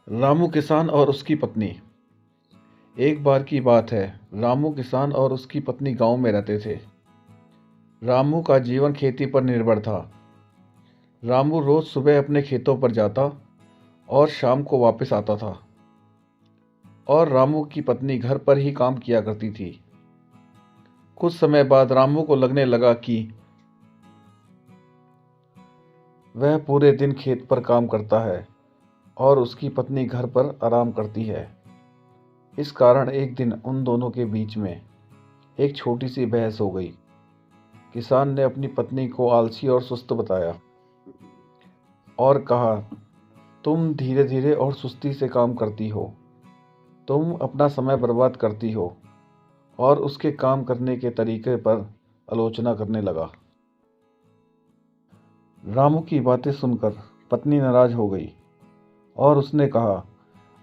रामू किसान और उसकी पत्नी। एक बार की बात है। रामू किसान और उसकी पत्नी गांव में रहते थे। रामू का जीवन खेती पर निर्भर था। रामू रोज सुबह अपने खेतों पर जाता और शाम को वापस आता था। और रामू की पत्नी घर पर ही काम किया करती थी। कुछ समय बाद रामू को लगने लगा कि वह पूरे दिन खेत पर काम करता है और उसकी पत्नी घर पर आराम करती है। इस कारण एक दिन उन दोनों के बीच में एक छोटी सी बहस हो गई। किसान ने अपनी पत्नी को आलसी और सुस्त बताया और कहा, तुम धीरे धीरे और सुस्ती से काम करती हो। तुम अपना समय बर्बाद करती हो। और उसके काम करने के तरीके पर आलोचना करने लगा। रामू की बातें सुनकर पत्नी नाराज हो गई और उसने कहा,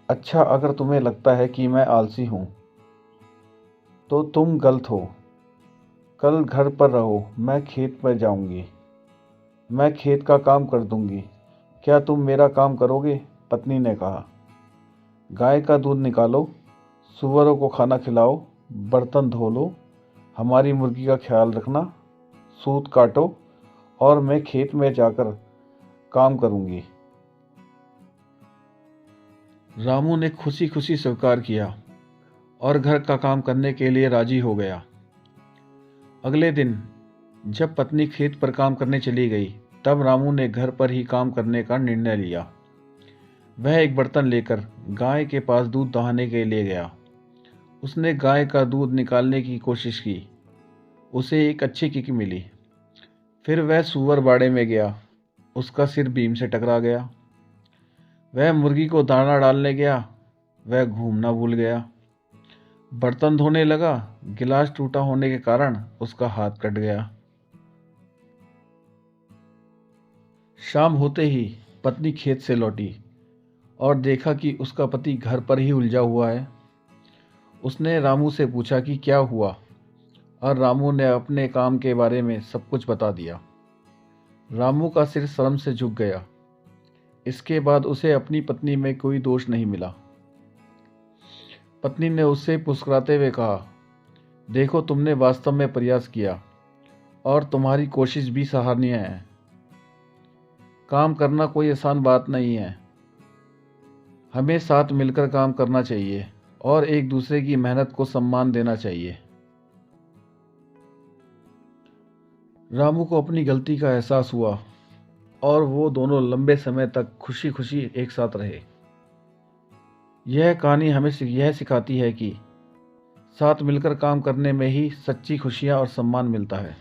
अच्छा, अगर तुम्हें लगता है कि मैं आलसी हूँ तो तुम गलत हो। कल घर पर रहो, मैं खेत पर जाऊंगी। मैं खेत का काम कर दूंगी। क्या तुम मेरा काम करोगे? पत्नी ने कहा। गाय का दूध निकालो, सूअरों को खाना खिलाओ, बर्तन धो लो, हमारी मुर्गी का ख्याल रखना, सूत काटो और मैं खेत में जाकर काम करूंगी। रामू ने खुशी खुशी स्वीकार किया और घर का काम करने के लिए राजी हो गया। अगले दिन जब पत्नी खेत पर काम करने चली गई, तब रामू ने घर पर ही काम करने का निर्णय लिया। वह एक बर्तन लेकर गाय के पास दूध दहाने के लिए गया। उसने गाय का दूध निकालने की कोशिश की। उसे एक अच्छी किक मिली। फिर वह सूअर बाड़े में गया। उसका सिर बीम से टकरा गया। वह मुर्गी को दाना डालने गया। वह घूमना भूल गया। बर्तन धोने लगा। गिलास टूटा होने के कारण उसका हाथ कट गया। शाम होते ही पत्नी खेत से लौटी और देखा कि उसका पति घर पर ही उलझा हुआ है। उसने रामू से पूछा कि क्या हुआ, और रामू ने अपने काम के बारे में सब कुछ बता दिया। रामू का सिर शर्म से झुक गया। इसके बाद उसे अपनी पत्नी में कोई दोष नहीं मिला। पत्नी ने उससे मुस्कुराते हुए कहा, देखो, तुमने वास्तव में प्रयास किया और तुम्हारी कोशिश भी सराहनीय है। काम करना कोई आसान बात नहीं है। हमें साथ मिलकर काम करना चाहिए और एक दूसरे की मेहनत को सम्मान देना चाहिए। रामू को अपनी गलती का एहसास हुआ और वो दोनों लंबे समय तक खुशी खुशी एक साथ रहे। यह कहानी हमें यह सिखाती है कि साथ मिलकर काम करने में ही सच्ची खुशियाँ और सम्मान मिलता है।